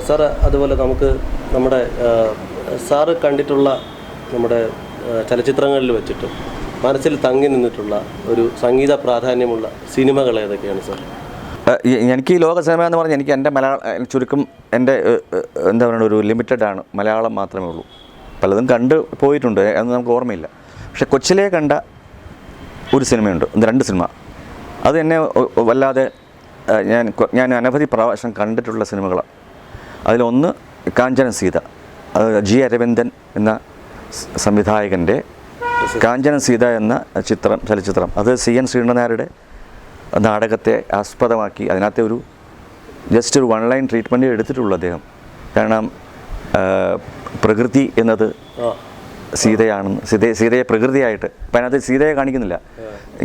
Sir അതുപോലെ നമുക്ക് നമ്മുടെ സാറ് കണ്ടിട്ടുള്ള നമ്മുടെ ചലച്ചിത്രങ്ങളിൽ വെച്ചിട്ട് മനസ്സിൽ തങ്ങി നിന്നിട്ടുള്ള ഒരു സംഗീത പ്രാധാന്യമുള്ള സിനിമകൾ ഏതൊക്കെയാണ് സാർ? എനിക്ക് ഈ ലോക സിനിമ എന്ന് പറഞ്ഞാൽ എനിക്ക് എൻ്റെ ചുരുക്കം എൻ്റെ എന്താ പറയുക ഒരു ലിമിറ്റഡ് ആണ്, മലയാളം മാത്രമേ ഉള്ളൂ. പലതും കണ്ട് പോയിട്ടുണ്ട്, അതൊന്നും നമുക്ക് ഓർമ്മയില്ല. പക്ഷെ കൊച്ചിലെ കണ്ട ഒരു സിനിമയുണ്ട്, 2 സിനിമ. അത് എന്നെ വല്ലാതെ ഞാൻ അനവധി പ്രാവശ്യം കണ്ടിട്ടുള്ള സിനിമകളാണ്. അതിലൊന്ന് കാഞ്ചന സീത, അത് ജി അരവിന്ദൻ എന്ന സംവിധായകൻ്റെ കാഞ്ചന സീത എന്ന ചലച്ചിത്രം. അത് CN ശ്രീധരനായരുടെ നാടകത്തെ ആസ്പദമാക്കി അതിനകത്തെ ജസ്റ്റ് ഒരു 1 ലൈൻ ട്രീറ്റ്മെൻറ്റ് എടുത്തിട്ടുള്ളൂ അദ്ദേഹം. കാരണം പ്രകൃതി എന്നത് സീതയാണെന്ന്, സീതയെ പ്രകൃതിയായിട്ട്, അപ്പം അതിനകത്ത് സീതയെ കാണിക്കുന്നില്ല,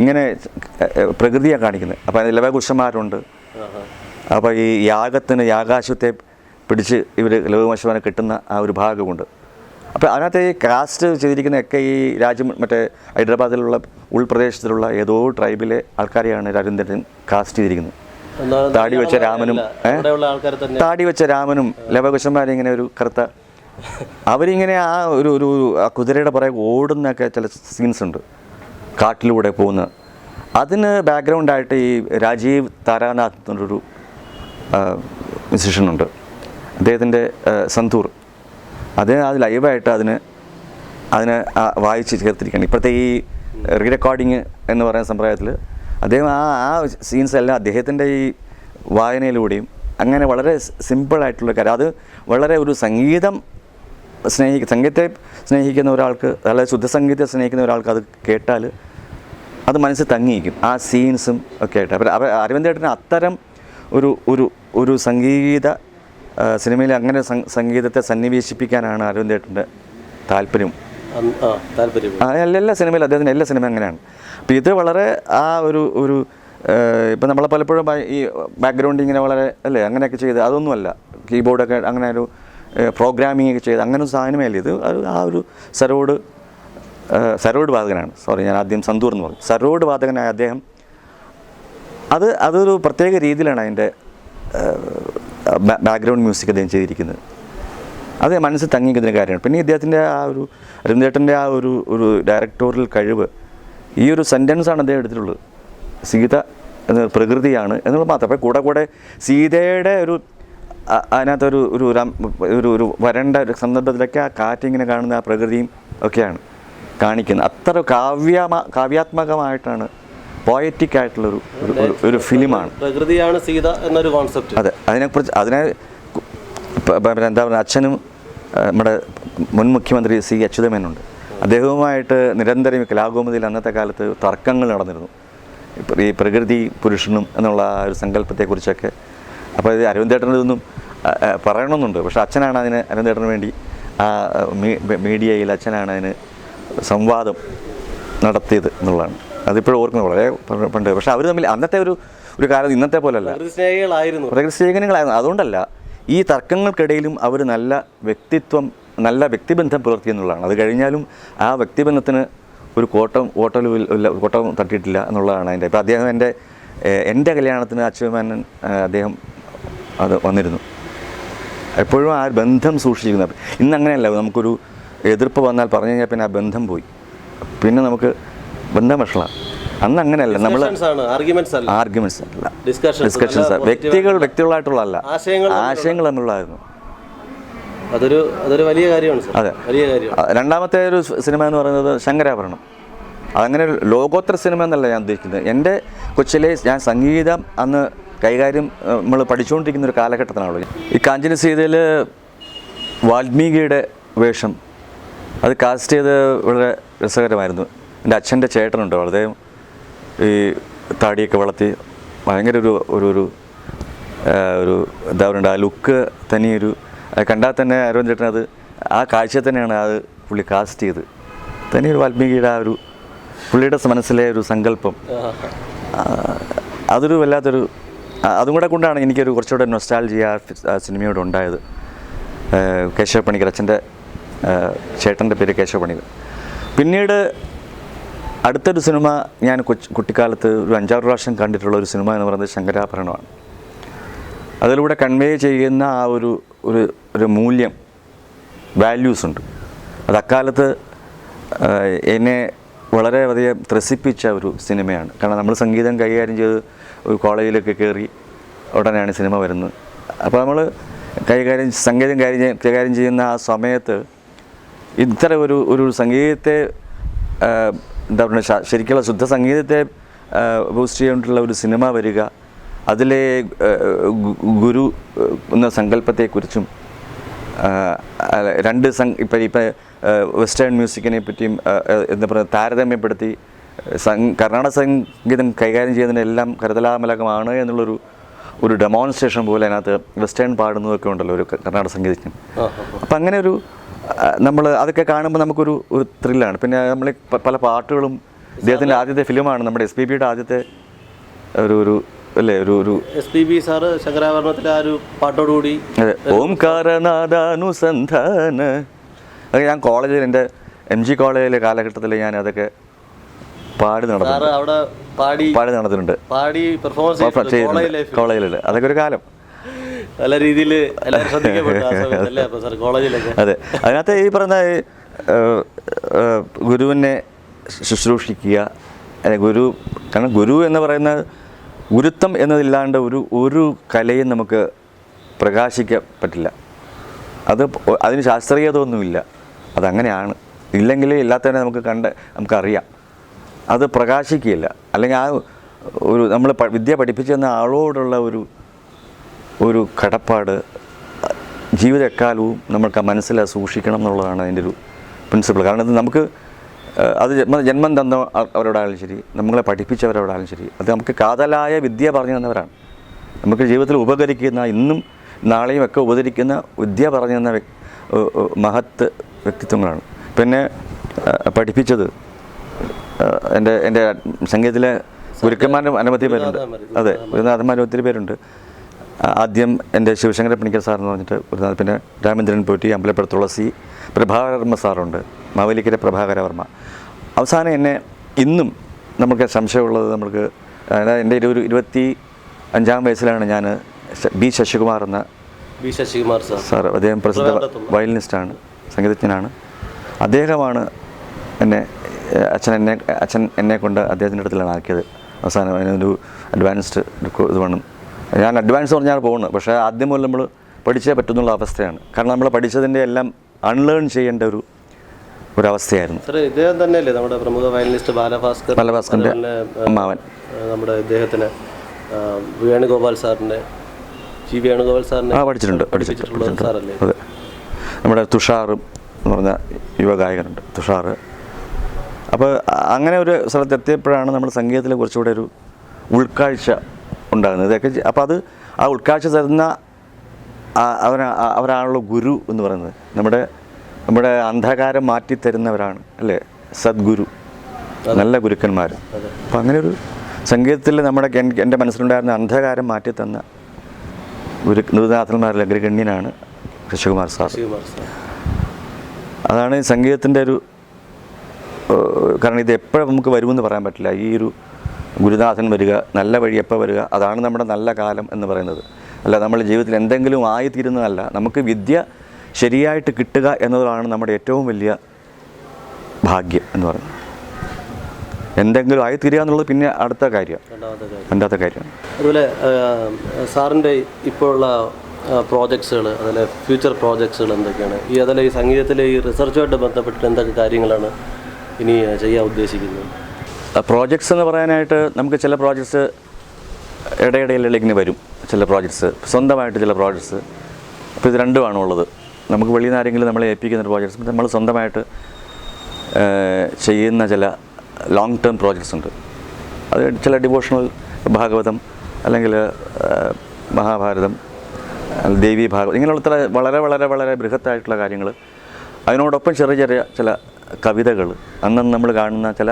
ഇങ്ങനെ പ്രകൃതിയെ കാണിക്കുന്നത്. അപ്പം അതിൽ ലവകുശന്മാരുണ്ട്. അപ്പോൾ ഈ യാഗാശ്വത്തെ പിടിച്ച് ഇവർ ലവകുശന്മാരെ കിട്ടുന്ന ആ ഒരു ഭാഗമുണ്ട്. അപ്പോൾ അതിനകത്ത് ഈ കാസ്റ്റ് ചെയ്തിരിക്കുന്നതൊക്കെ ഈ മറ്റേ ഹൈദരാബാദിലുള്ള ഉൾപ്രദേശത്തിലുള്ള ഏതോ ട്രൈബിലെ ആൾക്കാരെയാണ് അരവിന്ദൻ കാസ്റ്റ് ചെയ്തിരിക്കുന്നത്. താടി വെച്ച രാമനും ലവകുശന്മാരെ ഇങ്ങനെ ഒരു കറുത്ത, അവരിങ്ങനെ ആ ഒരു ആ കുതിരയുടെ പുറകെ ഓടുന്നൊക്കെ ചില സീൻസ് ഉണ്ട്, കാട്ടിലൂടെ പോകുന്ന. അതിന് ബാക്ക്ഗ്രൗണ്ടായിട്ട് ഈ രാജീവ് താരാനാഥ് എന്നൊരു മ്യൂസിഷ്യനുണ്ട്, അദ്ദേഹത്തിൻ്റെ സന്തൂർ. അത് ലൈവായിട്ട് അതിനെ വായിച്ച് ചേർത്തിരിക്കുകയാണ്. ഇപ്പോഴത്തെ ഈ റീറെക്കോർഡിങ് എന്ന് പറയുന്ന സമ്പ്രദായത്തിൽ അദ്ദേഹം ആ സീൻസ് എല്ലാം അദ്ദേഹത്തിൻ്റെ ഈ വായനയിലൂടെയും അങ്ങനെ വളരെ സിമ്പിളായിട്ടുള്ള കാര്യം. അത് വളരെ ഒരു സംഗീതത്തെ സ്നേഹിക്കുന്ന ഒരാൾക്ക്, അല്ലെങ്കിൽ ശുദ്ധസംഗീതത്തെ സ്നേഹിക്കുന്ന ഒരാൾക്ക് അത് കേട്ടാൽ അത് മനസ്സിൽ തങ്ങിയിരിക്കും, ആ സീൻസും ഒക്കെ ആയിട്ട്. അപ്പോൾ അരവിന്ദേട്ടന് അത്തരം ഒരു സംഗീത സിനിമയിൽ അങ്ങനെ സംഗീതത്തെ സന്നിവേശിപ്പിക്കാനാണ് അരവിന്ദേട്ടൻ്റെ താല്പര്യം. എല്ലാ സിനിമയിലും അദ്ദേഹത്തിൻ്റെ എല്ലാ സിനിമയും അങ്ങനെയാണ്. അപ്പോൾ ഇത് വളരെ ആ ഒരു ഇപ്പം നമ്മളെ പലപ്പോഴും ഈ ബാക്ക്ഗ്രൗണ്ട് ഇങ്ങനെ വളരെ അല്ലേ അങ്ങനെയൊക്കെ ചെയ്ത് അതൊന്നുമല്ല, കീബോർഡൊക്കെ അങ്ങനെ ഒരു പ്രോഗ്രാമിംഗ് ഒക്കെ ചെയ്ത് അങ്ങനെ ഒരു സാധനമല്ല ഇത്. ആ ഒരു സരോഡ് വാദകനാണ്, ഞാൻ ആദ്യം സന്തൂർ എന്ന് പറഞ്ഞു, സരോഡ് വാദകനായ അദ്ദേഹം അതൊരു പ്രത്യേക രീതിയിലാണ് അതിൻ്റെ ബാക്ക്ഗ്രൗണ്ട് മ്യൂസിക് അദ്ദേഹം ചെയ്തിരിക്കുന്നത്. അത് മനസ്സിൽ തങ്ങിക്കുന്ന കാര്യമാണ്. പിന്നെ ഇദ്ദേഹത്തിൻ്റെ അരവിന്ദേട്ടൻ്റെ ഒരു ഡയറക്ടോറിയൽ കഴിവ്, ഈ ഒരു സെൻറ്റൻസാണ് അദ്ദേഹം എടുത്തിട്ടുള്ളത്, സീത എന്ന പ്രകൃതിയാണ് എന്നുള്ളത് മാത്രം. അപ്പോൾ കൂടെ സീതയുടെ അതിനകത്തൊരു വരണ്ട ഒരു സന്ദർഭത്തിലൊക്കെ ആ കാറ്റിങ്ങനെ കാണുന്ന ആ പ്രകൃതിയും ഒക്കെയാണ് കാണിക്കുന്നത്. അത്ര കാവ്യാത്മകമായിട്ടാണ്, പോയറ്റിക് ആയിട്ടുള്ള ഒരു ഫിലിമാണ്. പ്രകൃതിയാണ് സീത എന്നൊരു കോൺസെപ്റ്റ്. അതെ, അതിനെ എന്താ പറയുക, അച്ഛനും നമ്മുടെ മുൻ മുഖ്യമന്ത്രി C. അച്യുതമേനുണ്ട്, അദ്ദേഹവുമായിട്ട് നിരന്തരം കലാകൗമുദിയിൽ അന്നത്തെ കാലത്ത് തർക്കങ്ങൾ നടന്നിരുന്നു, ഈ പ്രകൃതി പുരുഷനും എന്നുള്ള ആ ഒരു സങ്കല്പത്തെക്കുറിച്ചൊക്കെ. അപ്പോൾ ഇത് അരവിന്ദേട്ടനൊന്നും പറയണമെന്നുണ്ട്, പക്ഷേ അച്ഛനാണ് അരവിന്ദേട്ടന് വേണ്ടി ആ മീഡിയയിൽ അച്ഛനാണ് അതിന് സംവാദം നടത്തിയത് എന്നുള്ളതാണ്. അതിപ്പോഴും ഓർക്കുന്നത് വളരെ പണ്ട്. പക്ഷേ അവർ തമ്മിൽ അന്നത്തെ ഒരു കാലം ഇന്നത്തെ പോലല്ല, പ്രകൃതി സ്നേഹികളായിരുന്നു. അതുകൊണ്ടല്ല, ഈ തർക്കങ്ങൾക്കിടയിലും അവർ നല്ല വ്യക്തിബന്ധം പുലർത്തി എന്നുള്ളതാണ്. അത് കഴിഞ്ഞാലും ആ വ്യക്തിബന്ധത്തിന് ഒരു കോട്ടം തട്ടിയിട്ടില്ല എന്നുള്ളതാണ് അതിൻ്റെ. ഇപ്പോൾ അദ്ദേഹം എൻ്റെ കല്യാണത്തിന് അച്യുതമേനോൻ അദ്ദേഹം അത് വന്നിരുന്നു. എപ്പോഴും ആ ബന്ധം സൂക്ഷിച്ചിരിക്കുന്നത്. ഇന്ന് അങ്ങനെയല്ല, നമുക്കൊരു എതിർപ്പ് വന്നാൽ പറഞ്ഞു കഴിഞ്ഞാൽ പിന്നെ ആ ബന്ധം പോയി, പിന്നെ നമുക്ക് ബന്ധം വഷളാണ്. അന്ന് അങ്ങനെയല്ല, നമ്മൾ ആർഗ്യുമെന്റ്സ് അല്ല, ഡിസ്കഷൻസ്, വ്യക്തികളായിട്ടുള്ളതല്ല, ആശയങ്ങൾ തമ്മിലുള്ളതായിരുന്നു. അതൊരു വലിയ കാര്യമാണ്. അതെ, രണ്ടാമത്തെ ഒരു സിനിമ എന്ന് പറയുന്നത് ശങ്കരാഭരണം. അതങ്ങനെ ലോകോത്തര സിനിമ എന്നല്ല ഞാൻ ഉദ്ദേശിക്കുന്നത്. എൻ്റെ കൊച്ചിലെ ഞാൻ സംഗീതം അന്ന് കൈകാര്യം നമ്മൾ പഠിച്ചുകൊണ്ടിരിക്കുന്ന ഒരു കാലഘട്ടത്തിനാണല്ലോ. ഈ കാഞ്ചന സീതയിൽ വാൽമീകിയുടെ വേഷം അത് കാസ്റ്റ് ചെയ്ത് വളരെ രസകരമായിരുന്നു. എൻ്റെ അച്ഛൻ്റെ ചേട്ടനുണ്ട്, വളരെ ഈ താടിയൊക്കെ വളർത്തി ഭയങ്കര ഒരു എന്താ പറയുക, ആ ലുക്ക് തനിയൊരു കണ്ടാൽ തന്നെ അരവിന്ദ് ചേട്ടൻ ആ കാഴ്ച തന്നെയാണ് അത് പുള്ളി കാസ്റ്റ് ചെയ്ത്. തനിയൊരു വാൽമീകിയുടെ പുള്ളിയുടെ മനസ്സിലെ ഒരു സങ്കല്പം, അതൊരു വല്ലാത്തൊരു, അതും കൂടെ കൊണ്ടാണ് എനിക്കൊരു കുറച്ചുകൂടെ നൊസ്റ്റാൾജിയ ആ സിനിമയോട് ഉണ്ടായത്. കേശവ പണിക്കർ, അച്ഛൻ്റെ ചേട്ടൻ്റെ പേര് കേശവ പണിക്കർ. പിന്നീട് അടുത്തൊരു സിനിമ ഞാൻ കുട്ടിക്കാലത്ത് ഒരു 5-6 പ്രാവശ്യം കണ്ടിട്ടുള്ള ഒരു സിനിമ എന്ന് പറയുന്നത് ശങ്കരാഭരണമാണ്. അതിലൂടെ കൺവേ ചെയ്യുന്ന ആ ഒരു ഒരു ഒരു മൂല്യം, വാല്യൂസ് ഉണ്ട്. അത് അക്കാലത്ത് എന്നെ വളരെയധികം ത്രസിപ്പിച്ച ഒരു സിനിമയാണ്. കാരണം നമ്മൾ സംഗീതം കൈകാര്യം ചെയ്ത് ഒരു കോളേജിലൊക്കെ കയറി ഉടനെയാണ് സിനിമ വരുന്നത്. അപ്പോൾ നമ്മൾ സംഗീതം കൈകാര്യം ചെയ്യുന്ന ആ സമയത്ത് ഇത്തരം ഒരു സംഗീതത്തെ എന്താ പറയുക, ശരിക്കുള്ള ശുദ്ധ സംഗീതത്തെ ബൂസ്റ്റ് ചെയ്തുകൊണ്ടുള്ള ഒരു സിനിമ വരിക, അതിലെ ഗുരു എന്ന സങ്കല്പത്തെക്കുറിച്ചും ഇപ്പം വെസ്റ്റേൺ മ്യൂസിക്കിനെ പറ്റിയും എന്താ പറയുക താരതമ്യപ്പെടുത്തി കർണാടക സംഗീതം കൈകാര്യം ചെയ്യുന്നതിനെല്ലാം കരുതലാമലകമാണ് എന്നുള്ളൊരു ഡെമോൺസ്ട്രേഷൻ പോലെ അതിനകത്ത് വെസ്റ്റേൺ പാടുന്നതൊക്കെ ഉണ്ടല്ലോ ഒരു കർണാടക സംഗീതജ്ഞൻ. അപ്പം അങ്ങനെ നമ്മൾ അതൊക്കെ കാണുമ്പോൾ നമുക്കൊരു ത്രില്ലാണ്. പിന്നെ നമ്മൾ പല പാട്ടുകളും ഇദ്ദേഹത്തിൻ്റെ ആദ്യത്തെ ഫിലിമാണ് നമ്മുടെ SPBയുടെ ആദ്യത്തെ ഒരു അല്ലേ ഒരു SPB സാറ് ശങ്കരാഭരണത്തിലെ ആ ഒരു പാട്ടോടുകൂടി ഓംകാരനാദാനുസന്ധാന, അതൊക്കെ ഞാൻ കോളേജിൽ എൻ്റെ MG കോളേജിലെ കാലഘട്ടത്തിൽ ഞാൻ അതൊക്കെ പാടി നടന്നിട്ടുണ്ട്. കോളേജിൽ അതൊക്കെ ഒരു കാലം നല്ല രീതിയിൽ കോളേജിലൊക്കെ. അതെ, അതിനകത്ത് ഈ പറഞ്ഞ ഗുരുവിനെ ശുശ്രൂഷിക്കുക, കാരണം ഗുരു എന്ന് പറയുന്ന ഗുരുത്വം എന്നതില്ലാണ്ട് ഒരു കലയും നമുക്ക് പ്രകാശിക്കാൻ പറ്റില്ല. അതിന് ശാസ്ത്രീയത ഒന്നുമില്ല, അതങ്ങനെയാണ്. ഇല്ലെങ്കിൽ ഇല്ലാത്തതിനെ നമുക്കറിയാം, അത് പ്രകാശിക്കുകയില്ല. അല്ലെങ്കിൽ നമ്മൾ വിദ്യ പഠിപ്പിച്ചു തന്ന ആളോടുള്ള ഒരു കടപ്പാട് ജീവിതക്കാലവും നമ്മൾക്ക് മനസ്സിൽ സൂക്ഷിക്കണം എന്നുള്ളതാണ് അതിൻ്റെ ഒരു പ്രിൻസിപ്പിൾ. കാരണം നമുക്ക് അത് ജന്മം തന്ന അവരോടായാലും ശരി, നമ്മളെ പഠിപ്പിച്ചവരോടായാലും ശരി, അത് നമുക്ക് കാതലായ വിദ്യ പറഞ്ഞു തന്നവരാണ്. നമുക്ക് ജീവിതത്തിൽ ഉപകരിക്കുന്ന, ഇന്നും നാളെയും ഒക്കെ ഉപകരിക്കുന്ന വിദ്യ പറഞ്ഞു തന്ന മഹത്ത് വ്യക്തിത്വങ്ങളാണ്. പിന്നെ പഠിപ്പിച്ചത് എൻ്റെ സംഗീതത്തിലെ ഗുരുക്കന്മാരും അനവധി പേരുണ്ട്. അതെ, ഗുരുനാഥന്മാരും ഒത്തിരി പേരുണ്ട്. ആദ്യം എൻ്റെ ശിവശങ്കര പണിക്കർ സാറെന്ന് പറഞ്ഞിട്ട് ഗുരുനാഥ്, പിന്നെ രാമേന്ദ്രൻ പോറ്റി, അമ്പലപ്പുഴ തുളസി, പ്രഭാകരവർമ്മ സാറുണ്ട്, മാവേലിക്കര പ്രഭാകരവർമ്മ. അവസാനം എന്നെ ഇന്നും നമുക്ക് സംശയമുള്ളത്, നമുക്ക് അതായത് എൻ്റെ 25-ാം വയസ്സിലാണ് ഞാൻ B. ശശികുമാർ എന്ന സാർ, അദ്ദേഹം പ്രസിദ്ധ വയലിനിസ്റ്റാണ്, സംഗീതജ്ഞനാണ്. അദ്ദേഹമാണ് അച്ഛൻ എന്നെ കൊണ്ട് അദ്ദേഹത്തിൻ്റെ അടുത്തിലാണ് ആക്കിയത്. അവസാനം അതിനൊരു അഡ്വാൻസ്ഡ് ഇത് വേണം. ഞാൻ അഡ്വാൻസ് പറഞ്ഞാൽ പോകുന്നത്, പക്ഷേ ആദ്യം മുതൽ നമ്മൾ പഠിച്ചേ പറ്റുന്നുള്ള അവസ്ഥയാണ്. കാരണം നമ്മൾ പഠിച്ചതിൻ്റെ എല്ലാം അൺലേൺ ചെയ്യേണ്ട ഒരവസ്ഥയായിരുന്നു. ഇദ്ദേഹം തന്നെയല്ലേ നമ്മുടെ പ്രമുഖ വയലിനിസ്റ്റ് ബാലഭാസ്കറിൻ്റെ അമ്മാവൻ, നമ്മുടെ ഇദ്ദേഹത്തിന് വേണുഗോപാൽ സാറിൻ്റെ പഠിച്ചിട്ടുണ്ട്. അതെ, നമ്മുടെ തുഷാറും എന്ന് പറഞ്ഞ യുവഗായകനുണ്ട്, തുഷാർ. അപ്പോൾ അങ്ങനെ ഒരു സ്ഥലത്ത് എത്തിയപ്പോഴാണ് നമ്മൾ സംഗീതത്തിൽ കുറച്ചുകൂടെ ഒരു ഉൾക്കാഴ്ച ഉണ്ടാകുന്നത്. ഇതൊക്കെ അപ്പോൾ ആ ഉൾക്കാഴ്ച തരുന്ന അവരാണല്ലോ ഗുരു എന്ന് പറയുന്നത്. നമ്മുടെ അന്ധകാരം മാറ്റിത്തരുന്നവരാണ് അല്ലേ സദ്ഗുരു, നല്ല ഗുരുക്കന്മാർ. അപ്പം അങ്ങനെ ഒരു സംഗീതത്തിൽ എൻ്റെ മനസ്സിലുണ്ടായിരുന്ന അന്ധകാരം മാറ്റിത്തന്ന ഗുരുനാഥന്മാരിൽ അഗ്രഗണ്യനാണ് ശശികുമാർ സാർ. അതാണ് സംഗീതത്തിൻ്റെ കാരണം ഇത് എപ്പോഴും നമുക്ക് വരുമെന്ന് പറയാൻ പറ്റില്ല. ഈ ഒരു ഗുരുനാഥൻ വരിക, നല്ല വഴി എപ്പോൾ വരിക, അതാണ് നമ്മുടെ നല്ല കാലം എന്ന് പറയുന്നത്. അല്ല നമ്മുടെ ജീവിതത്തിൽ എന്തെങ്കിലും ആയിത്തീരുന്നതല്ല, നമുക്ക് വിദ്യ ശരിയായിട്ട് കിട്ടുക എന്നതാണ് നമ്മുടെ ഏറ്റവും വലിയ ഭാഗ്യം എന്ന് പറയുന്നത്. എന്തെങ്കിലും ആയിത്തീരുക എന്നുള്ളത് പിന്നെ അടുത്ത കാര്യം, രണ്ടാമത്തെ കാര്യം. അതുപോലെ സാറിൻ്റെ ഇപ്പോഴുള്ള പ്രോജക്ട്സുകൾ, അതിലെ ഫ്യൂച്ചർ പ്രോജക്ട്സുകൾ എന്തൊക്കെയാണ്? അതിലെ ഈ സംഗീതത്തിലെ ഈ റിസർച്ചുമായിട്ട് ബന്ധപ്പെട്ടിട്ട് എന്തൊക്കെ കാര്യങ്ങളാണ് ഇനി ചെയ്യാൻ ഉദ്ദേശിക്കുന്നത്? പ്രോജക്ട്സ് എന്ന് പറയാനായിട്ട് നമുക്ക് ചില പ്രോജക്ട്സ് ഇടയിടയിലേക്ക് വരും. ചില പ്രോജക്ട്സ് സ്വന്തമായിട്ട്, ചില പ്രോജക്ട്സ്. അപ്പോൾ ഇത് രണ്ടുമാണ് ഉള്ളത്. നമുക്ക് വെളിയിൽ നിന്ന് ആരെങ്കിലും നമ്മളെ ഏൽപ്പിക്കുന്ന പ്രോജക്ട്സ്, നമ്മൾ സ്വന്തമായിട്ട് ചെയ്യുന്ന ചില ലോങ് ടേം പ്രോജക്ട്സ് ഉണ്ട്. അത് ചില ഡിവോഷണൽ, ഭാഗവതം അല്ലെങ്കിൽ മഹാഭാരതം, ദേവി ഭാഗവതം, ഇങ്ങനെയുള്ള വളരെ വളരെ വളരെ ബൃഹത്തായിട്ടുള്ള കാര്യങ്ങൾ. അതിനോടൊപ്പം ചെറിയ ചെറിയ ചില കവിതകൾ, അന്ന് നമ്മൾ കാണുന്ന ചില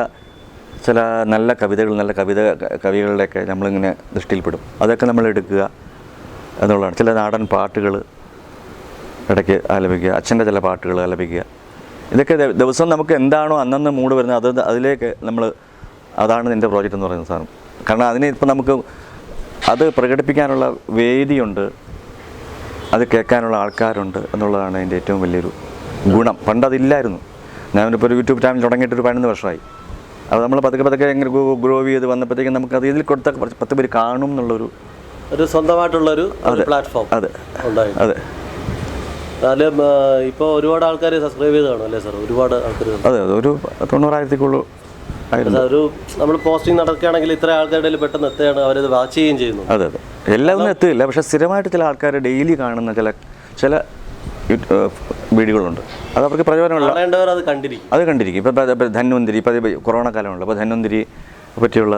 നല്ല കവിതകൾ, നല്ല കവികളുടെയൊക്കെ നമ്മളിങ്ങനെ ദൃഷ്ടിയിൽപ്പെടും. അതൊക്കെ നമ്മൾ എടുക്കുക എന്നുള്ളതാണ്. ചില നാടൻ പാട്ടുകൾ ഇടയ്ക്ക് ആലപിക്കുക, അച്ഛൻ്റെ ചില പാട്ടുകൾ ആലപിക്കുക. ഇതൊക്കെ ദിവസം നമുക്ക് എന്താണോ അന്നന്ന് മൂഡ് വരുന്നത് അതിലേക്ക് അതാണ് എൻ്റെ പ്രോജക്റ്റ് എന്ന് പറയുന്നത് സാധനം. കാരണം അതിന് ഇപ്പം നമുക്ക് അത് പ്രകടിപ്പിക്കാനുള്ള വേദിയുണ്ട്, അത് കേൾക്കാനുള്ള ആൾക്കാരുണ്ട് എന്നുള്ളതാണ് അതിൻ്റെ ഏറ്റവും വലിയൊരു ഗുണം. പണ്ടതില്ലായിരുന്നു. ഞാനിപ്പോൾ ഒരു യൂട്യൂബ് ചാനൽ തുടങ്ങിയിട്ട് ഒരു 11 വർഷമായി. അത് നമ്മൾ പതുക്കെ എങ്ങനെ ഗ്രോ ചെയ്ത് വന്നപ്പോഴത്തേക്കും നമുക്ക് അത് ഇതിൽ കൊടുത്ത 10 പേര് കാണും എന്നുള്ളൊരു സ്വന്തമായിട്ടുള്ളൊരു പ്ലാറ്റ്ഫോം അതെ ഉണ്ടായിരുന്നു. അതെ എന്നാലും ഇപ്പോൾ ഒരുപാട് ആൾക്കാർ സബ്സ്ക്രൈബ് ചെയ്ത് കാണും അല്ലേ സാർ? ഒരുപാട് ആൾക്കാർ. അതെ ഒരു 90,000 ആയിരുന്നു. ഒരു നമ്മൾ പോസ്റ്റിംഗ് നടക്കുകയാണെങ്കിൽ ഇത്ര ആൾക്കാരുടെ ഇടയിൽ പെട്ടെന്ന് എത്തുകയാണ്, അവരത് വാച്ച് ചെയ്യുകയും ചെയ്യുന്നു. അതെ എല്ലാവരും എത്തില്ല, പക്ഷേ സ്ഥിരമായിട്ട് ചില ആൾക്കാർ ഡെയിലി കാണുന്ന ചില വീഡിയോകളുണ്ട്. അത് അവർക്ക് പ്രയോജനമുള്ള അത് കണ്ടിരിക്കും. ഇപ്പോൾ ധന്വന്തിരി, ഇപ്പോൾ കൊറോണ കാലമുണ്ട്, അപ്പോൾ ധന്വന്തിരി പറ്റിയുള്ള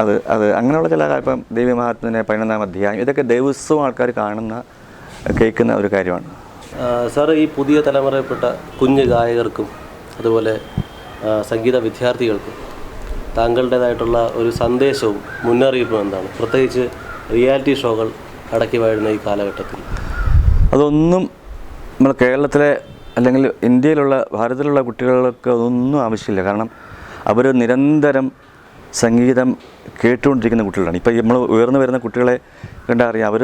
അത് അങ്ങനെയുള്ള ചില ഇപ്പം ദേവി മഹാത്മ്യത്തിൻ്റെ 11-ാം അധ്യായം, ഇതൊക്കെ ദിവസവും ആൾക്കാർ കേൾക്കുന്ന ഒരു കാര്യമാണ്. സാർ, ഈ പുതിയ തലമുറയിൽപ്പെട്ട കുഞ്ഞു ഗായകർക്കും അതുപോലെ സംഗീത വിദ്യാർത്ഥികൾക്കും താങ്കളുടേതായിട്ടുള്ള ഒരു സന്ദേശവും മുന്നറിയിപ്പും എന്താണ്? പ്രത്യേകിച്ച് റിയാലിറ്റി ഷോകൾ അടക്കി വാഴുന്ന ഈ കാലഘട്ടത്തിൽ. അതൊന്നും നമ്മൾ കേരളത്തിലെ അല്ലെങ്കിൽ ഇന്ത്യയിലുള്ള ഭാരതത്തിലുള്ള കുട്ടികൾക്ക് അതൊന്നും ആവശ്യമില്ല. കാരണം അവർ നിരന്തരം സംഗീതം കേട്ടുകൊണ്ടിരിക്കുന്ന കുട്ടികളാണ്. ഇപ്പോൾ നമ്മൾ ഉയർന്നു വരുന്ന കുട്ടികളെ കണ്ടാൽ അറിയാം, അവർ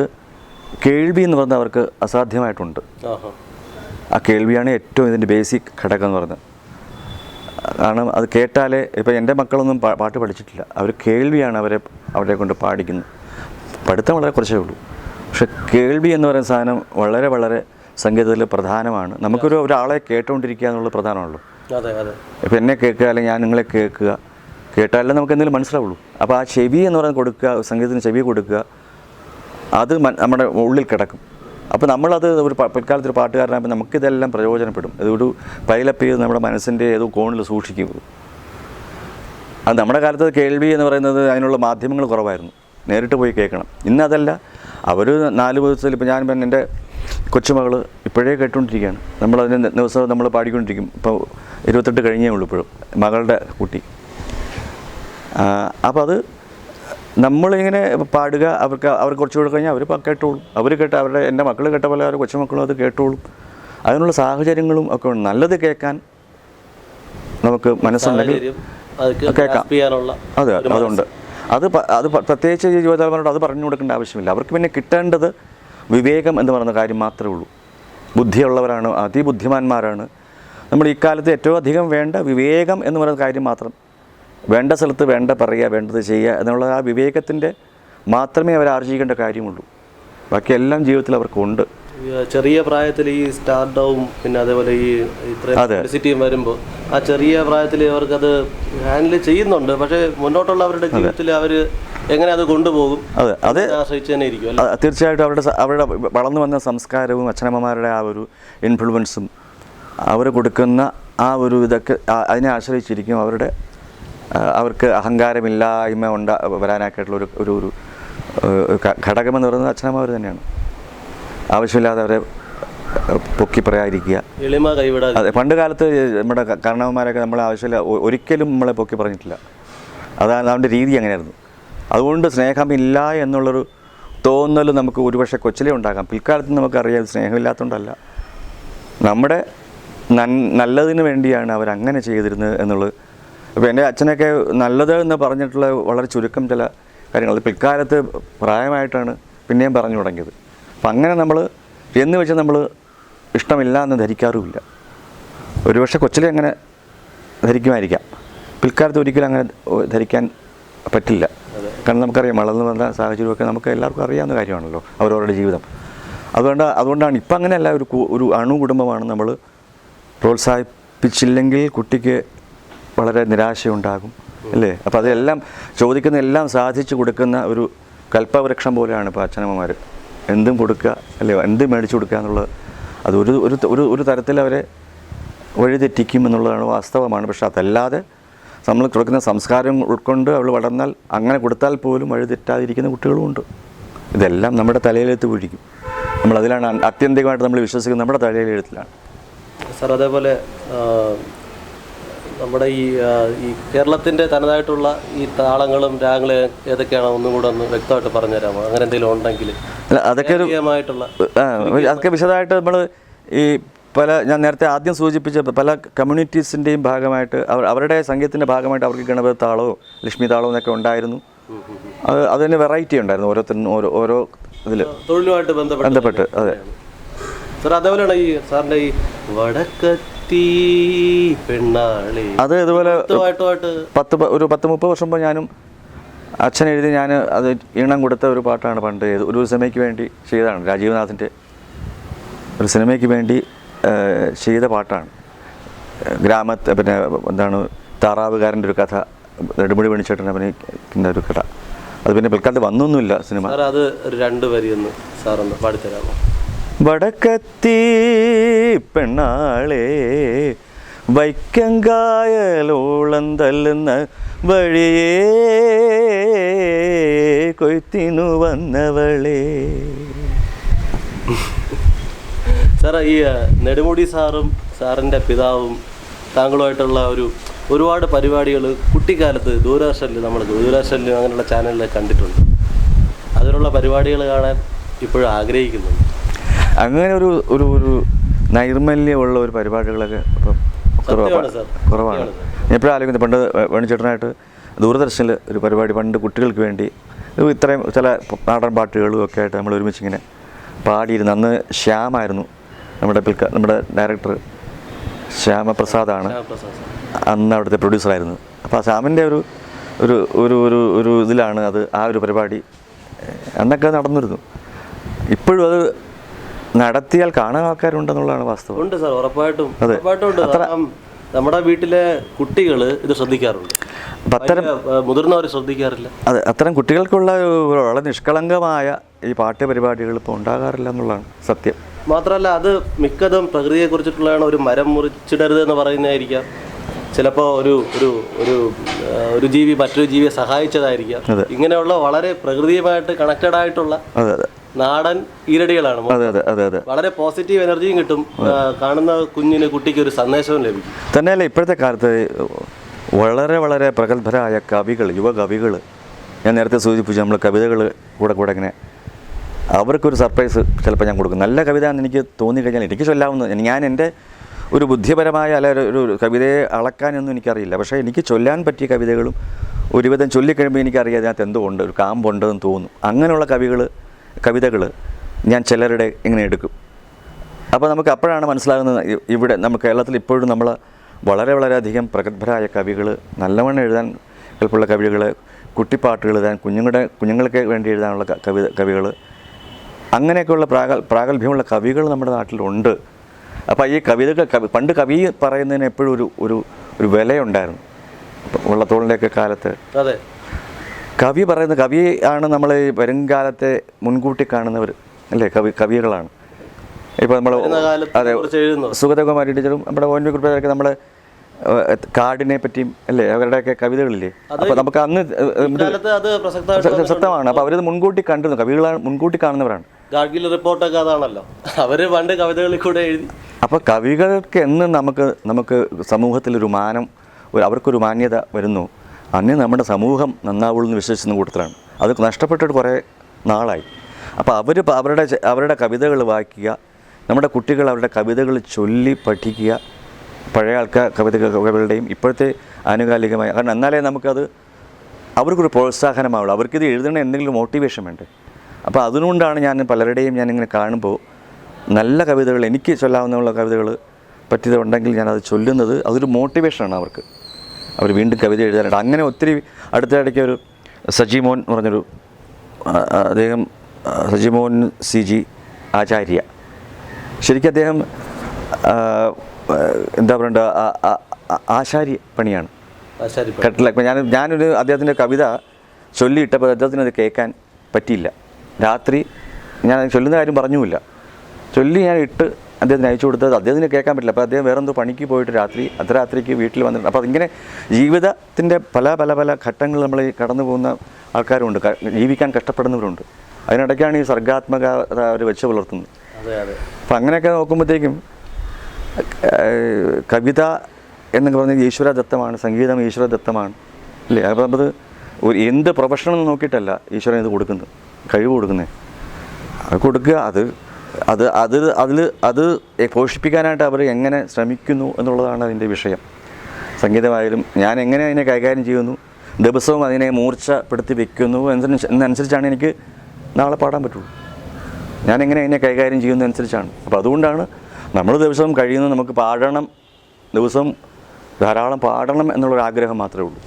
കേൾവി എന്ന് പറഞ്ഞാൽ അവർക്ക് അസാധ്യമായിട്ടുണ്ട്. ആ കേൾവിയാണ് ഏറ്റവും ഇതിൻ്റെ ബേസിക് ഘടകം എന്ന് പറയുന്നത്. കാരണം അത് കേട്ടാലേ, ഇപ്പോൾ എൻ്റെ മക്കളൊന്നും പാട്ട് പഠിച്ചിട്ടില്ല, അവർ കേൾവിയാണ് അവരെ കൊണ്ട് പാടിക്കുന്നത്. പഠിത്തം വളരെ കുറച്ചേ ഉള്ളൂ, പക്ഷെ കേൾവി എന്ന് പറയുന്ന സാധനം വളരെ വളരെ സംഗീതത്തിൽ പ്രധാനമാണ്. ഒരാളെ കേട്ടുകൊണ്ടിരിക്കുക എന്നുള്ളത് പ്രധാനമാണല്ലോ. ഇപ്പോൾ എന്നെ കേൾക്കുക അല്ലെങ്കിൽ ഞാൻ നിങ്ങളെ കേട്ടാലേ നമുക്ക് എന്തെങ്കിലും മനസ്സിലാവുള്ളൂ. അപ്പോൾ ആ ചെവി എന്ന് പറയുന്നത് കൊടുക്കുക, സംഗീതത്തിന് ചെവി കൊടുക്കുക, അത് നമ്മുടെ ഉള്ളിൽ കിടക്കും. അപ്പോൾ നമ്മളത് പിൽക്കാലത്തൊരു പാട്ടുകാരനാകുമ്പോൾ നമുക്കിതെല്ലാം പ്രയോജനപ്പെടും. ഇതൊരു പൈലപ്പ് ചെയ്ത് നമ്മുടെ മനസ്സിൻ്റെ ഏതോ കോണിൽ സൂക്ഷിക്കും. അത് നമ്മുടെ കാലത്ത് കേൾവി എന്ന് പറയുന്നത് അതിനുള്ള മാധ്യമങ്ങൾ കുറവായിരുന്നു, നേരിട്ട് പോയി കേൾക്കണം. ഇന്നതല്ല, അവർ 4 ദിവസത്തിൽ ഇപ്പോൾ ഞാൻ എൻ്റെ കൊച്ചുമകൾ ഇപ്പോഴേ കേട്ടുകൊണ്ടിരിക്കുകയാണ്. നമ്മളതിന് ദിവസം നമ്മൾ പാടിക്കൊണ്ടിരിക്കും. ഇപ്പോൾ 28 കഴിഞ്ഞേ ഉള്ളൂ ഇപ്പോഴും, മകളുടെ കുട്ടി. അപ്പോൾ അത് നമ്മളിങ്ങനെ പാടുക, അവർക്ക് കുറച്ചുകൂടെ കഴിഞ്ഞാൽ അവർ കേട്ടോളും. എൻ്റെ മക്കൾ കേട്ട പോലെ അവർ കൊച്ചുമക്കളും അത് കേട്ടോളും. അതിനുള്ള സാഹചര്യങ്ങളും ഒക്കെ ഉണ്ട്. നല്ലത് കേൾക്കാൻ നമുക്ക് മനസ്സുണ്ടെങ്കിൽ കേൾക്കാം. അതെ, അതുണ്ട്. അത് പ്രത്യേകിച്ച് യുവതലമുറയോട് അത് പറഞ്ഞു കൊടുക്കേണ്ട ആവശ്യമില്ല. അവർക്ക് പിന്നെ കിട്ടേണ്ടത് വിവേകം എന്ന് പറയുന്ന കാര്യം മാത്രമേ ഉള്ളൂ. ബുദ്ധിയുള്ളവരാണ്, അതിബുദ്ധിമാന്മാരാണ്. നമ്മൾ ഈ കാലത്ത് ഏറ്റവും അധികം വേണ്ട വിവേകം എന്ന് പറയുന്ന കാര്യം മാത്രം. വേണ്ട സ്ഥലത്ത് വേണ്ട പറയുക, വേണ്ടത് ചെയ്യുക എന്നുള്ള ആ വിവേകത്തിൻ്റെ മാത്രമേ അവർ ആർജിക്കേണ്ട കാര്യമുള്ളൂ. ബാക്കിയെല്ലാം ജീവിതത്തിൽ അവർക്കുണ്ട്. ചെറിയ പ്രായത്തിൽ ഈ സ്റ്റാർഡവും പിന്നെ അതേപോലെ ഈ ഇത്രയും വരുമ്പോൾ ആ ചെറിയ പ്രായത്തിൽ അവർക്കത് ഹാൻഡിൽ ചെയ്യുന്നുണ്ട്. പക്ഷേ മുന്നോട്ടുള്ള അവരുടെ ജീവിതത്തിൽ അവർ എങ്ങനെ അത് കൊണ്ടുപോകും, അത് ആശ്രയിച്ച് തന്നെ ഇരിക്കും. തീർച്ചയായിട്ടും അവരുടെ വളർന്നു വന്ന സംസ്കാരവും അച്ഛനമ്മമാരുടെ ആ ഒരു ഇൻഫ്ലുവൻസും അവർ കൊടുക്കുന്ന ആ ഒരു ഇതൊക്കെ അതിനെ ആശ്രയിച്ചിരിക്കും അവർക്ക് അഹങ്കാരമില്ലായ്മ വരാനായിട്ടുള്ള ഒരു ഘടകമെന്ന് പറയുന്നത് അച്ഛനമ്മമാർ തന്നെയാണ്. ആവശ്യമില്ലാതെ അവരെ പൊക്കി പറയാതിരിക്കുക. അതെ, പണ്ട് കാലത്ത് നമ്മുടെ കാരണവന്മാരൊക്കെ നമ്മളെ ആവശ്യമില്ല ഒരിക്കലും നമ്മളെ പൊക്കി പറഞ്ഞിട്ടില്ല. അതാണ് അവൻ്റെ രീതി അങ്ങനെയായിരുന്നു. അതുകൊണ്ട് സ്നേഹമില്ല എന്നുള്ളൊരു തോന്നൽ നമുക്ക് ഒരുപക്ഷെ കൊച്ചിലേ ഉണ്ടാകാം. പിൽക്കാലത്ത് നമുക്കറിയാം സ്നേഹമില്ലാത്തതുകൊണ്ടല്ല, നമ്മുടെ നല്ലതിന് വേണ്ടിയാണ് അവരങ്ങനെ ചെയ്തിരുന്നത് എന്നുള്ളത്. അപ്പോൾ എൻ്റെ അച്ഛനൊക്കെ നല്ലത് എന്ന് പറഞ്ഞിട്ടുള്ള വളരെ ചുരുക്കം ചില കാര്യങ്ങൾ പിൽക്കാലത്ത് പ്രായമായിട്ടാണ് പിന്നെയും പറഞ്ഞു തുടങ്ങിയത്. അപ്പം അങ്ങനെ നമ്മൾ എന്ന് വെച്ചാൽ നമ്മൾ ഇഷ്ടമില്ല എന്ന് ധരിക്കാറുമില്ല. ഒരുപക്ഷെ കൊച്ചിലെ അങ്ങനെ ധരിക്കുമായിരിക്കാം, പിൽക്കാലത്ത് ഒരിക്കലും അങ്ങനെ ധരിക്കാൻ പറ്റില്ല. കാരണം നമുക്കറിയാം വളർന്നു വന്ന സാഹചര്യമൊക്കെ നമുക്ക് എല്ലാവർക്കും അറിയാവുന്ന കാര്യമാണല്ലോ, അവരവരുടെ ജീവിതം. അതുകൊണ്ടാണ് ഇപ്പം അങ്ങനെയല്ല, ഒരു അണുകുടുംബമാണ്. നമ്മൾ പ്രോത്സാഹിപ്പിച്ചില്ലെങ്കിൽ കുട്ടിക്ക് വളരെ നിരാശയുണ്ടാകും, അല്ലേ? അപ്പോൾ അതെല്ലാം ചോദിക്കുന്നതെല്ലാം സാധിച്ചു കൊടുക്കുന്ന ഒരു കൽപ്പവൃക്ഷം പോലെയാണ് ഇപ്പോൾ അച്ഛനമ്മമാർ. എന്തും കൊടുക്കുക, അല്ലേ, എന്തും മേടിച്ചു കൊടുക്കുക എന്നുള്ളത് അത് ഒരു തരത്തിൽ അവരെ വഴിതെറ്റിക്കും എന്നുള്ളതാണ് വാസ്തവമാണ്. പക്ഷെ അതല്ലാതെ നമ്മൾ കൊടുക്കുന്ന സംസ്കാരം ഉൾക്കൊണ്ട് അവൾ വളർന്നാൽ അങ്ങനെ കൊടുത്താൽ പോലും വഴിതെറ്റാതിരിക്കുന്ന കുട്ടികളുമുണ്ട്. ഇതെല്ലാം നമ്മുടെ തലയിലെടുത്ത് വീഴിക്കും. നമ്മളതിലാണ് ആത്യന്തികമായിട്ട് നമ്മൾ വിശ്വസിക്കുന്നത്, നമ്മുടെ തലയിലെഴുത്തിലാണ്. സാർ, അതേപോലെ നമ്മുടെ ഈ കേരളത്തിൻ്റെ തനതായിട്ടുള്ള ഈ താളങ്ങളും രാഗങ്ങളും ഏതൊക്കെയാണോ ഒന്നും കൂടെ ഒന്ന് വ്യക്തമായിട്ട് പറഞ്ഞുതരാമോ? അങ്ങനെ എന്തെങ്കിലും ഉണ്ടെങ്കിൽ. അല്ല, അതൊക്കെ വിശദമായിട്ട് നമ്മൾ ഈ ഞാൻ നേരത്തെ ആദ്യം സൂചിപ്പിച്ച പല കമ്മ്യൂണിറ്റീസിൻ്റെയും ഭാഗമായിട്ട് അവരുടെ സംഗീതത്തിൻ്റെ ഭാഗമായിട്ട് അവർക്ക് ഗണപതി താളവും ലക്ഷ്മി താളവും എന്നൊക്കെ ഉണ്ടായിരുന്നു. അതിന് വെറൈറ്റി ഉണ്ടായിരുന്നു ഓരോരുത്തരും ഓരോ ഇതിൽ തൊഴിലുമായിട്ട് ബന്ധപ്പെട്ട്. അതെ സാർ, അതേപോലെയാണ് ഈ സാറിൻ്റെ ഈ വടക്കത്തി പെണ്ണാളി, അത് ഇതുപോലെ ഒരു 10-30 വർഷം മുമ്പ് ഞാനും അച്ഛൻ എഴുതി ഞാൻ അത് ഈണം കൊടുത്ത ഒരു പാട്ടാണ് പണ്ട് ഒരു സിനിമയ്ക്ക് വേണ്ടി ചെയ്തതാണ്. രാജീവ്നാഥിൻ്റെ ഒരു സിനിമയ്ക്ക് വേണ്ടി ചെയ്ത പാട്ടാണ്. പിന്നെ എന്താണ് താറാവുകാരൻ്റെ ഒരു കഥ, നെടുമുടി വേണിച്ചേട്ടൻ അഭിനയിക്കുന്ന ഒരു കഥ. അത് പിന്നെ പിൽക്കാലത്ത് വന്നൊന്നുമില്ല സിനിമ. അത് 2 വരിയൊന്ന് സാറൊന്ന് പാടിത്തരാമോ? വടക്കത്തി പെണ്ണാളെ വൈക്കങ്കായലോളം തല്ലുന്ന വഴിയേ കൊയ്ത്തിനു വന്നവളെ. സാറേ, ഈ നെടുമുടി സാറും സാറിൻ്റെ പിതാവും താങ്കളുമായിട്ടുള്ള ഒരുപാട് പരിപാടികൾ കുട്ടിക്കാലത്ത് ദൂരദർശനിലും അങ്ങനെയുള്ള ചാനലിൽ കണ്ടിട്ടുണ്ട്. അതിനുള്ള പരിപാടികൾ കാണാൻ ഇപ്പോഴും ആഗ്രഹിക്കുന്നുണ്ട്. അങ്ങനെ ഒരു നൈർമല്യമുള്ള ഒരു പരിപാടികളൊക്കെ ഇപ്പം കുറവാണ്. ഞാൻ എപ്പോഴും ആലോചിക്കുന്നത്, പണ്ട് വേണിച്ചേട്ടനായിട്ട് ദൂരദർശനിൽ ഒരു പരിപാടി പണ്ട് കുട്ടികൾക്ക് വേണ്ടി ഇത്രയും ചില നാടൻ പാട്ടുകളും ഒക്കെ ആയിട്ട് നമ്മൾ ഒരുമിച്ചിങ്ങനെ പാടിയിരുന്നു. അന്ന് ശ്യാമായിരുന്നു നമ്മുടെ ഡയറക്ടർ, ശ്യാമപ്രസാദാണ് അന്ന് അവിടുത്തെ പ്രൊഡ്യൂസറായിരുന്നു. അപ്പോൾ ആ ശ്യാമിൻ്റെ ഒരു ഇതിലാണ് അത് ആ ഒരു പരിപാടി അന്നൊക്കെ നടന്നിരുന്നു. ഇപ്പോഴും അത് നടത്തിയാൽ കാണാൻ ആൾക്കാരുണ്ടെന്നുള്ളതാണ് വാസ്തവം. ഉണ്ട് സാർ, ഉറപ്പായിട്ടും നമ്മുടെ വീട്ടിലെ കുട്ടികൾ ഇത് ശ്രദ്ധിക്കാറുണ്ട്, മുതിർന്നവർ ശ്രദ്ധിക്കാറില്ല. അതെ, അത്തരം കുട്ടികൾക്കുള്ള വളരെ നിഷ്കളങ്കമായ ഈ പാഠ്യ പരിപാടികൾ ഇപ്പോൾ ഉണ്ടാകാറില്ല എന്നുള്ളതാണ് സത്യം. മാത്രമല്ല, അത് മിക്കതും പ്രകൃതിയെ കുറിച്ചിട്ടുള്ളതാണ്. ഒരു മരം മുറിച്ചിടരുത് എന്ന് പറയുന്നതായിരിക്കാം. ചിലപ്പോൾ ഒരു ജീവി മറ്റൊരു ജീവിയെ സഹായിച്ചതായിരിക്കാം. ഇങ്ങനെയുള്ള വളരെ പ്രകൃതിയുമായിട്ട് കണക്റ്റഡ് ആയിട്ടുള്ള നാടൻ ഈരടികളാണ്. വളരെ പോസിറ്റീവ് എനർജിയും കിട്ടും, കാണുന്ന കുട്ടിക്ക് ഒരു സന്ദേശവും ലഭിക്കും. തന്നെയല്ല, ഇപ്പോഴത്തെ കാലത്ത് വളരെ വളരെ പ്രഗത്ഭരായ യുവകവികൾ, ഞാൻ നേരത്തെ സൂചിപ്പിച്ചു, നമ്മൾ കവിതകൾ കൂടെ ഇങ്ങനെ അവർക്കൊരു സർപ്രൈസ് ചിലപ്പോൾ ഞാൻ കൊടുക്കും. നല്ല കവിത എന്ന് എനിക്ക് തോന്നിക്കഴിഞ്ഞാൽ എനിക്ക് ചൊല്ലാവുന്നത്, ഞാൻ എൻ്റെ ഒരു ബുദ്ധിപരമായ ഒരു കവിതയെ അളക്കാനൊന്നും എനിക്കറിയില്ല. പക്ഷേ എനിക്ക് ചൊല്ലാൻ പറ്റിയ കവിതകളും ഒരുവിധം ചൊല്ലിക്കഴിയുമ്പോൾ എനിക്കറിയാം അതിനകത്ത് എന്തുകൊണ്ട് ഒരു കാമ്പുണ്ടെന്ന് തോന്നും. അങ്ങനെയുള്ള കവിതകൾ ഞാൻ ചിലരുടെ ഇങ്ങനെ എടുക്കും. അപ്പോൾ നമുക്ക് അപ്പോഴാണ് മനസ്സിലാകുന്നത്, ഇവിടെ നമുക്ക് കേരളത്തിൽ ഇപ്പോഴും നമ്മൾ വളരെ വളരെയധികം പ്രഗത്ഭരായ കവികൾ, നല്ലവണ്ണം എഴുതാൻ എളുപ്പമുള്ള കവികൾ, കുട്ടിപ്പാട്ടുകൾ എഴുതാൻ, കുഞ്ഞുങ്ങൾക്ക് വേണ്ടി എഴുതാനുള്ള കവികൾ, അങ്ങനെയൊക്കെയുള്ള പ്രാഗൽഭ്യമുള്ള കവികൾ നമ്മുടെ നാട്ടിലുണ്ട്. അപ്പോൾ ഈ പണ്ട് കവി പറയുന്നതിന് എപ്പോഴും ഒരു വിലയുണ്ടായിരുന്നു. വള്ളത്തോളിൻ്റെയൊക്കെ കാലത്ത് കവി ആണ് നമ്മൾ ഈ വരുംകാലത്തെ മുൻകൂട്ടി കാണുന്നവർ, അല്ലേ? കവികളാണ്. ഇപ്പോൾ നമ്മൾ അതെ, സുഗതകുമാരി ടീച്ചറും നമ്മുടെ ONV കുറിപ്പൊക്കെ നമ്മൾ കാടിനെ പറ്റിയും, അല്ലേ, അവരുടെയൊക്കെ കവിതകളില്ലേ? അപ്പോൾ നമുക്ക് അന്ന് പ്രസക്തമാണ്. അപ്പോൾ അവരത് മുൻകൂട്ടി കണ്ടിരുന്നു. കവികളാണ് മുൻകൂട്ടി കാണുന്നവരാണ്. ഗാഡ്ഗിൽ റിപ്പോർട്ടൊക്കെ അതാണല്ലോ, അവർ പണ്ട് കവിതകളിൽ കൂടെ എഴുതി. അപ്പോൾ കവികൾക്ക് എന്ന് നമുക്ക് സമൂഹത്തിലൊരു മാനം, അവർക്കൊരു മാന്യത വരുന്നു, അന്ന് നമ്മുടെ സമൂഹം നന്നാവുള്ളൂ എന്ന് വിശ്വസിക്കുന്ന കൂട്ടത്തിലാണ്. അത് നഷ്ടപ്പെട്ടിട്ട് കുറേ നാളായി. അപ്പോൾ അവരുടെ കവിതകൾ വായിക്കുക, നമ്മുടെ കുട്ടികൾ അവരുടെ കവിതകൾ ചൊല്ലി പഠിക്കുക, പഴയ കവികളുടെയും ഇപ്പോഴത്തെ ആനുകാലികമായ, കാരണം എന്നാലേ നമുക്കത് അവർക്കൊരു പ്രോത്സാഹനമാവുള്ളൂ. അവർക്കിത് എഴുതണ എന്തെങ്കിലും മോട്ടിവേഷൻ വേണ്ടേ? അപ്പോൾ അതുകൊണ്ടാണ് പലരുടെയും ഞാനിങ്ങനെ കാണുമ്പോൾ നല്ല കവിതകൾ, എനിക്ക് ചൊല്ലാവുന്ന കവിതകൾ പറ്റിയതുണ്ടെങ്കിൽ ഞാനത് ചൊല്ലുന്നത് അതൊരു മോട്ടിവേഷനാണ് അവർക്ക്. അവർ വീണ്ടും കവിത എഴുതാനായിട്ട്. അങ്ങനെ ഒത്തിരി അടുത്തിടയ്ക്ക് ഒരു സജിമോൻ എന്ന് പറഞ്ഞൊരു അദ്ദേഹം, സജിമോൻ CG ആചാര്യ, ശരിക്കും അദ്ദേഹം എന്താ പറയണ്ട ആശാരി പണിയാണ്. കട്ടില ഞാനൊരു അദ്ദേഹത്തിൻ്റെ കവിത ചൊല്ലിയിട്ടപ്പോൾ അദ്ദേഹത്തിന് അത് കേൾക്കാൻ പറ്റിയില്ല. രാത്രി ഞാൻ ചൊല്ലുന്ന കാര്യം പറഞ്ഞുമില്ല, ചൊല്ലി ഞാൻ ഇട്ട് അദ്ദേഹത്തിന് അയച്ചു കൊടുത്തത് അദ്ദേഹത്തിന് കേൾക്കാൻ പറ്റില്ല. അപ്പോൾ അദ്ദേഹം വേറെന്തോ പണിക്ക് പോയിട്ട് അർദ്ധരാത്രിക്ക് വീട്ടിൽ വന്നിട്ടുണ്ട്. അപ്പോൾ അതിങ്ങനെ ജീവിതത്തിൻ്റെ പല ഘട്ടങ്ങൾ നമ്മൾ കടന്നു പോകുന്ന ആൾക്കാരുണ്ട്, ജീവിക്കാൻ കഷ്ടപ്പെടുന്നവരുണ്ട്. അതിനിടയ്ക്കാണ് ഈ സർഗാത്മകത അവർ വെച്ച് പുലർത്തുന്നത്. അപ്പം അങ്ങനെയൊക്കെ നോക്കുമ്പോഴത്തേക്കും കവിത എന്നൊക്കെ പറഞ്ഞാൽ ഈശ്വരദത്തമാണ്, സംഗീതം ഈശ്വരദത്തമാണ്, അല്ലേ? അപ്പോൾ അത് എന്ത് പ്രൊഫഷണെന്ന് നോക്കിയിട്ടല്ല ഈശ്വരൻ ഇത് കൊടുക്കുന്നത്, കഴിവ് കൊടുക്കുന്നത്. അത് കൊടുക്കുക, അത് പോഷിപ്പിക്കാനായിട്ട് അവർ എങ്ങനെ ശ്രമിക്കുന്നു എന്നുള്ളതാണ് അതിൻ്റെ വിഷയം. സംഗീതമായാലും ഞാൻ എങ്ങനെ അതിനെ കൈകാര്യം ചെയ്യുന്നു, ദിവസവും അതിനെ മൂർച്ചപ്പെടുത്തി വെക്കുന്നു എന്നനുസരിച്ചാണ് എനിക്ക് നാളെ പാടാൻ പറ്റുള്ളൂ. ഞാനെങ്ങനെ അതിനെ കൈകാര്യം ചെയ്യുന്നതനുസരിച്ചാണ്. അപ്പോൾ അതുകൊണ്ടാണ് നമ്മൾ ദിവസവും കഴിയുന്നത് നമുക്ക് പാടണം, ദിവസവും ധാരാളം പാടണം എന്നുള്ളൊരാഗ്രഹം മാത്രമേ ഉള്ളൂ.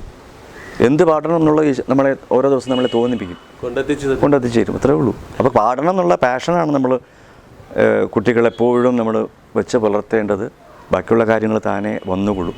എന്ത് പാടണം എന്നുള്ള നമ്മളെ ഓരോ ദിവസം നമ്മളെ തോന്നിപ്പിക്കും, കൊണ്ടെത്തിച്ച് തരും, അത്രേ ഉള്ളൂ. അപ്പോൾ പാടണം എന്നുള്ള പാഷനാണ് നമ്മൾ കുട്ടികളെപ്പോഴും നമ്മൾ വെച്ച് പുലർത്തേണ്ടത്. ബാക്കിയുള്ള കാര്യങ്ങൾ താനേ വന്നുകൊള്ളും.